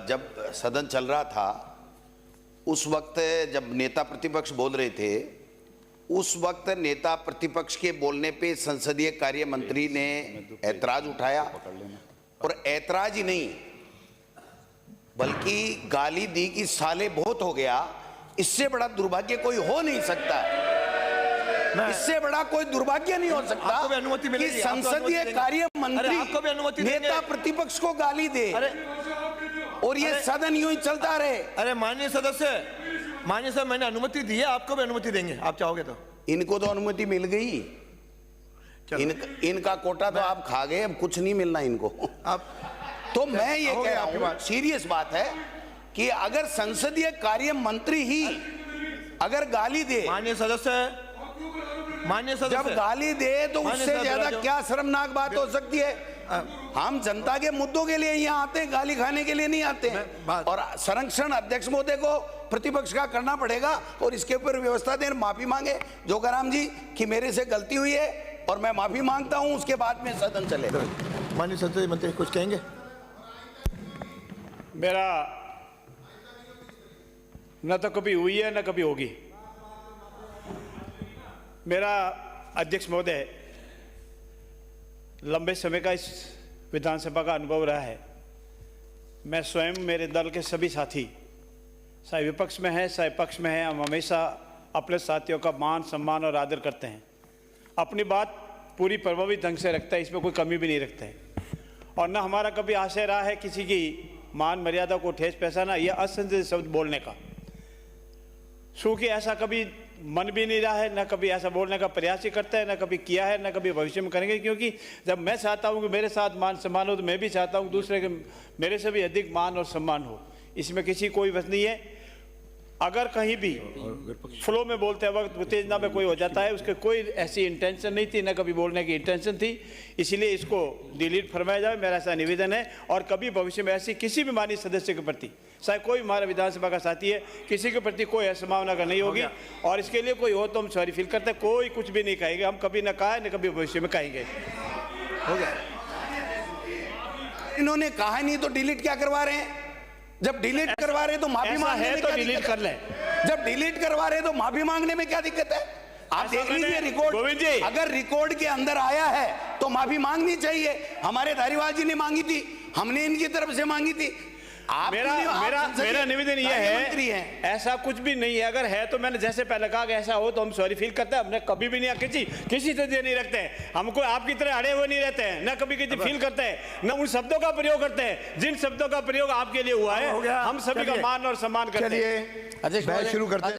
जब सदन चल रहा था उस वक्त जब नेता प्रतिपक्ष बोल रहे थे, उस वक्त नेता प्रतिपक्ष के बोलने पे संसदीय कार्य मंत्री ने ऐतराज उठाया, और ऐतराज ही नहीं बल्कि गाली दी कि साले बहुत हो गया। इससे बड़ा दुर्भाग्य कोई हो नहीं सकता, इससे बड़ा कोई दुर्भाग्य नहीं हो सकता कि संसदीय कार्य मंत्री नेता प्रतिपक्ष को गाली दे और ये सदन यूं ही चलता रहे। अरे माननीय सदस्य, मैंने अनुमति दी है, आपको भी अनुमति देंगे आप चाहोगे तो। इनको तो अनुमति मिल गई, इनका कोटा तो आप खा गए, अब कुछ नहीं मिलना इनको। आप तो मैं ये कह रहा हूं, सीरियस बात है कि अगर संसदीय कार्य मंत्री ही अगर गाली दे, माननीय सदस्य जब गाली दे तो उससे ज्यादा क्या शर्मनाक बात हो सकती है। हम जनता के मुद्दों के लिए यहाँ आते हैं, गाली खाने के लिए नहीं आते हैं। और संरक्षण अध्यक्ष महोदय को प्रतिपक्ष का करना पड़ेगा और इसके ऊपर व्यवस्था दें, माफी मांगे जोगाराम जी कि मेरे से गलती हुई है और मैं माफी मांगता हूं, उसके बाद में सदन चले। माननीय संसदीय मंत्री कुछ कहेंगे? मेरा न तो कभी हुई है न कभी होगी। मेरा अध्यक्ष महोदय लंबे समय का इस विधानसभा का अनुभव रहा है। मैं स्वयं, मेरे दल के सभी साथी, चाहे विपक्ष में है चाहे पक्ष में है, हम हमेशा अपने साथियों का मान सम्मान और आदर करते हैं। अपनी बात पूरी प्रभावी ढंग से रखते हैं, इसमें कोई कमी भी नहीं रखते हैं। और न हमारा कभी आशय रहा है किसी की मान मर्यादा को ठेस पहुंचाना या असंसदीय शब्द बोलने का। चूँकि ऐसा कभी मन भी नहीं रहा है, न कभी ऐसा बोलने का प्रयास ही करता है, न कभी किया है, न कभी भविष्य में करेंगे। क्योंकि जब मैं चाहता हूं कि मेरे साथ मान सम्मान हो तो मैं भी चाहता हूं दूसरे के मेरे से भी अधिक मान और सम्मान हो। इसमें किसी कोई वजह नहीं है। अगर कहीं भी फ्लो में बोलते वक्त उत्तेजना में कोई हो जाता है, उसके कोई ऐसी इंटेंशन नहीं थी, न कभी बोलने की इंटेंशन थी, इसलिए इसको डिलीट फरमाया जाए, मेरा ऐसा निवेदन है। और कभी भविष्य में ऐसी किसी भी माननीय सदस्य के प्रति, चाहे कोई हमारा विधानसभा का साथी है, किसी के प्रति कोई असंभावना का नहीं होगी। और इसके लिए कोई हो तो हम सॉरी फील करते हैं, कोई कुछ भी नहीं कहेंगे, हम कभी न कहा न कभी भविष्य में कहेंगे। हो गया, इन्होंने कहा नहीं तो डिलीट क्या करवा रहे हैं? जब डिलीट करवा रहे तो माफी मांगने में क्या डिलीट कर लें। जब डिलीट करवा रहे तो माफी मांगने में क्या दिक्कत है? आप देख लीजिए रिकॉर्ड, अगर रिकॉर्ड के अंदर आया है तो माफी मांगनी चाहिए। हमारे धारीवाल जी ने मांगी थी, हमने इनकी तरफ से मांगी थी। मेरा निवेदन यह है, ऐसा कुछ भी नहीं है। अगर है तो मैंने जैसे पहले कहा कि ऐसा हो तो हम सॉरी फील करते हैं। हमने कभी भी नहीं किसी से नहीं रखते हैं, हमको आपकी तरह अड़े हुए नहीं रहते हैं, न कभी किसी फील करते हैं, न उन शब्दों का प्रयोग करते हैं जिन शब्दों का प्रयोग आपके लिए हुआ है। हम सभी का मान और सम्मान करते हैं। शुरू करते हैं।